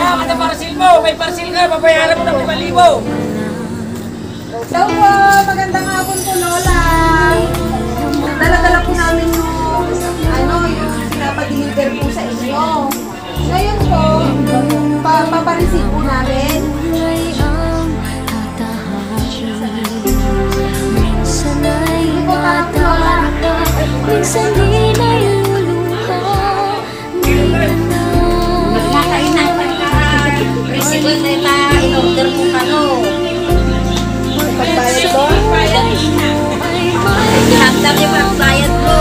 Kada parcel mo, may parcel ka, babayaran mo ng 5,000. Hello po, magandang hapon po Lola. Dala-dala po namin yung pinapadeliver po sa inyo. Ngayon po, papareceive po namin. Hindi po tarap Lola. Minsan di naluluha. Magkakain na resibo nila, in-order mo ka no. Pagbayad ko? Hanggang yung magbayad mo.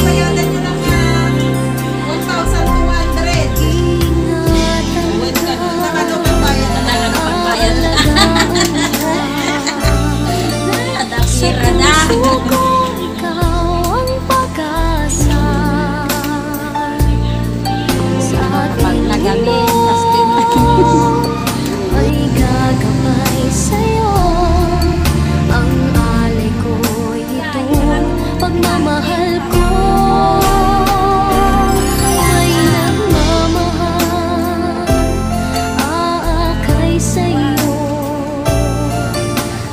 Bayadan nyo lang na 1,200. Saka daw pagbayad na. Pagbayad na. Adapira na. Ikaw ang pag-asa sa Pag nagamit, tas ay gagabay sa'yo. Ang alay ko'y itong pagmamahal ko ay nagmamahal, aakay sa'yo.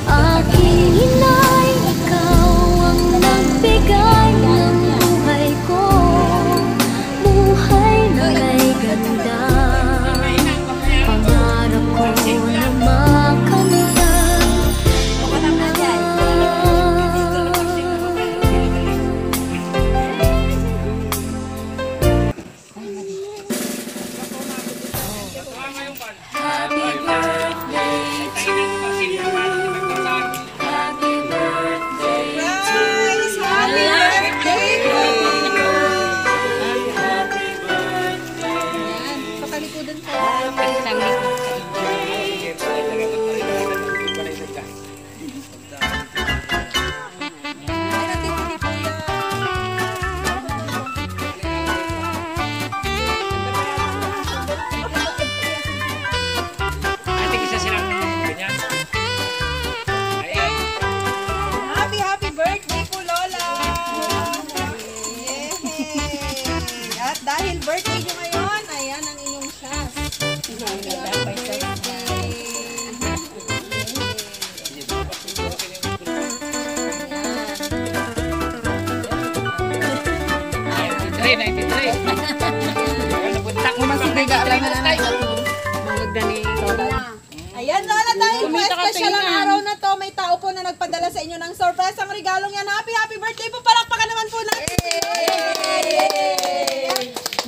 Aking inay, ikaw ang nagbigay ng buhay ko, buhay na may ganda. Pangarap ko na makamtan. Happy birthday to you. Happy birthday to Guys, happy birthday po! Happy birthday. Pakalikudan po. Ate, isa silang ganyan. Ayan. Happy birthday po, Lola! Yay! At dahil birthday nyo ngayon, ayan ang inyong shas. Ay, 93. Napuntak mo masigiga lang na tayo. Ayan, Lola, dahil po special ang araw na to, may tao po na nagpadala sa inyo ng surprise ang regalong yan. Happy birthday po! Palakpakan naman po natin!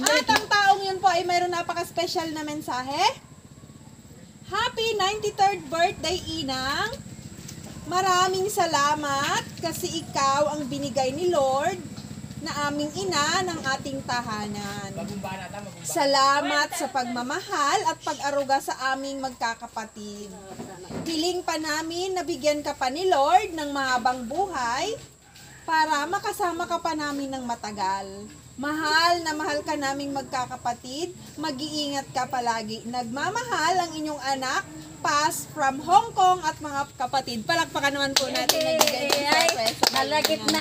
At ang taong yun po ay mayroon napaka-special na mensahe. Happy 93rd birthday, Inang! Maraming salamat kasi ikaw ang binigay ni Lord na aming ina ng ating tahanan. Salamat sa pagmamahal at pag-aruga sa aming magkakapatid. Hiling pa namin na bigyan ka pa ni Lord ng mahabang buhay para makasama ka pa namin ng matagal. Mahal na mahal ka naming magkakapatid, mag-iingat ka palagi. Nagmamahal ang inyong anak, Paz from Hong Kong at mga kapatid. Palakpakan naman po natin ang bigay ng surprise. Nalagit na.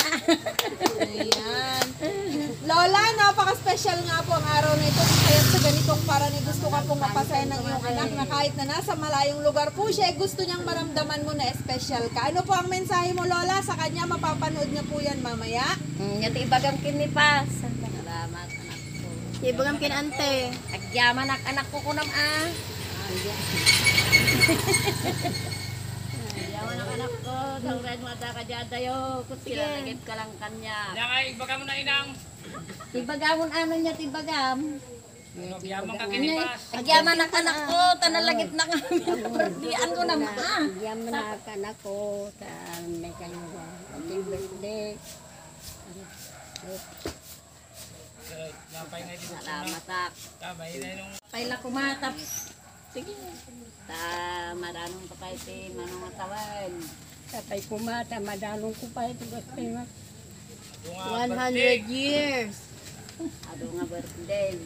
Ayan. Lola, napaka-special nga po ang araw na ito. Kaya sa ganitong paraan ay gusto ka pong mapasaya ng iyong anak na kahit na nasa malayong lugar po siya, gusto niyang maramdaman mo na special ka. Ano po ang mensahe mo, Lola? Sa kanya, mapapanood niya po yan mamaya. Yung ibagam kinipas. Salamat anak ko. Ibagam kinante. Agyaman anak ko kunam Yaman ang anak ko, tawran mata ka dyan tayo. Sige. Lagit ka lang kanya. Yan ay, baga mo na inang. Tibagamon ano niya, tibagam. Yaman ka kinipas. Agyaman ang anak ko, tanalagit na kami. Birthdayan ko naman. Yaman na anak ko sa may kayo ating birthday. Napay na din. Salamat ak. Tamay na nung. Paila kumatap. Sige. Ta maranong pa tayo ti manong atawan. Tapay kumata, madalong ko pa ito. 100 years. Ado nga birthday.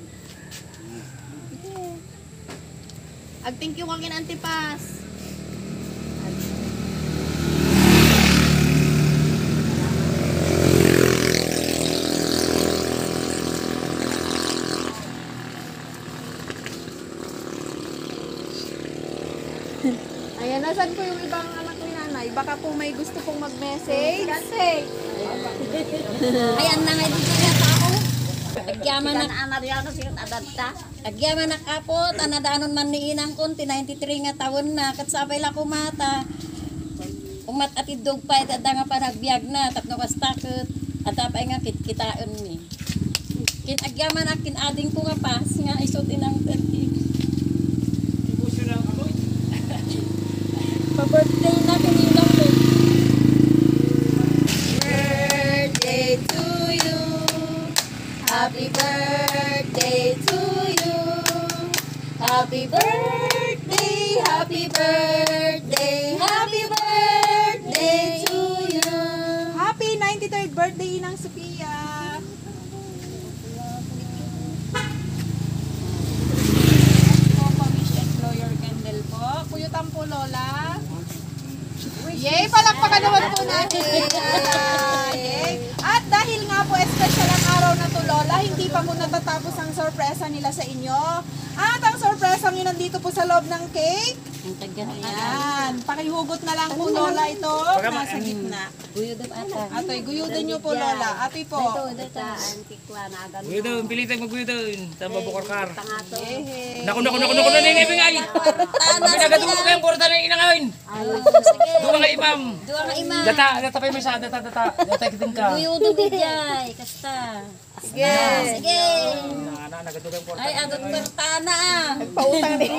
Ag thank you kang inantipas. Nasaan po yung ibang anak ni nanay? Baka po may gusto pong mag-message. Ayan na nga dito kaya tao. Agyaman na Kana Mariano siya adapta. agyaman na kapot, anadanon man ni inang kun, 93 nga taon na, kat sabay la kumata. Umat at idog pa, at nga pa nagbiag na, tapno kastakot, at apay nga kitaon ni. Kin agyaman na, kin ading ko nga pas, nga isutin ang 30. Pa-birthday na kinilang ko. Birthday to you. Happy birthday to you. Happy birthday, happy birthday, happy birthday to you. Happy 93rd birthday ng Sophia. Po, pa-wish and blow your candle po. Kuyutan po, Lola. Yay! Palakpakan naman po natin. Yay! At dahil nga po special ang araw na to, Lola, hindi pa po natatapos ang sorpresa nila sa inyo. At ang sorpresa nyo nandito po sa loob ng cake. Ang tagyan na yan. Ayan. Pakihugot na lang po, Lola, ito. Nasa gitna. Guyo daw ata. Atoy, guyudan nyo po, Lola. Atoy po. Ito antikwa na agad. Guyo doon, pilitag magguyo doon. Tama bukar-kar. Tangato. Yay! Naku, na yung ibingay. Pinagadumo ko yung kurta na yung inangawin. Doon nga imam. Dua ka ima. Data pa yung mesa, data kitin ka. Guyo daw bijay. Kasta. Sige. Sige. Nagadugo yung kurta. Ay, adot kartana. Pautang din.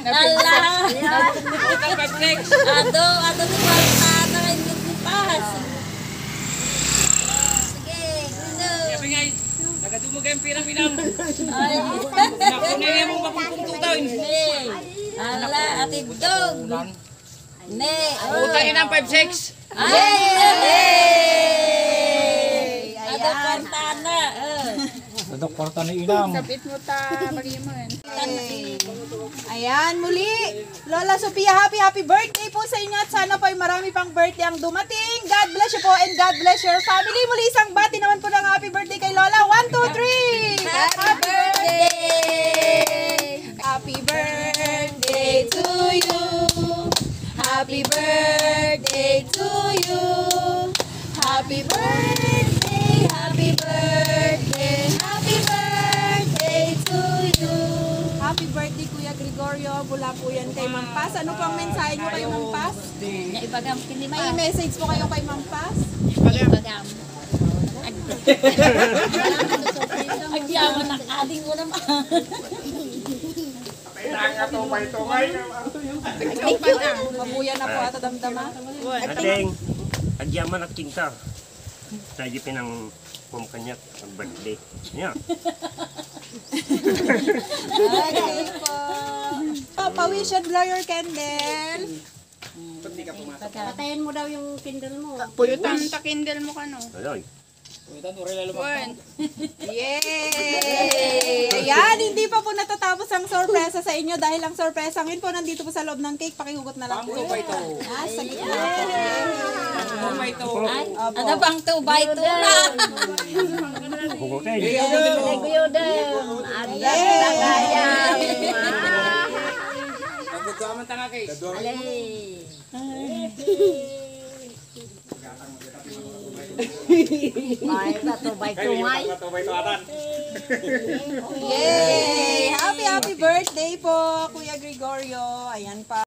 Ala. Utang 5-6. Adot kartana. Hindi pas. Sige. Guyo. Ibingay. Nagadumo ka yung pirang-pinang. Ay. Naku, nila mong mapupungtutan. Ne. Ala, atid dog. Ne. Utang inang 5-6. Yay! Adot kartana. Dadok kurta na inang. Ayan, muli. Lola Sophia, happy birthday po sa inyo at sana po ay marami pang birthday ang dumating. God bless you po and God bless your family. Muli isang bati naman po ng happy birthday kay Lola. 1, 2, 3! Happy birthday! Happy birthday to you. Happy birthday to you. Happy birthday, happy birthday, happy birthday to you. Happy birthday, Kuya Gregorio. Mula po yan kay Ma'am Paz. Ano po ang mensahe nyo kay Ma'am Paz? Na ibagam kini May message po kayo kay Ma'am Paz? Ibagam. Agyaman na ading mo naman. Mabuya na po ata damdama. Adeng, agyaman at kinta. Tayo pinang pumkanyat ang birthday. Yeah. Okay po. Pa-wish and blow your candle. Patayin mo daw yung kindle mo. Aloy. Yay! Ayan, hindi pa po natatapos ang sorpresa sa inyo dahil ang sorpresa ngayon po nandito po sa loob ng cake. Pakihugot na lang po. Ah, sa gitna po. Ay, ano bang tubay to na? Hugo kayo. Guyo daw. Adapta kaya. Pagbutuaman tanga kay. Ay, batubay tungay. Yay! Happy birthday po, Kuya Gregorio. Ayan pa.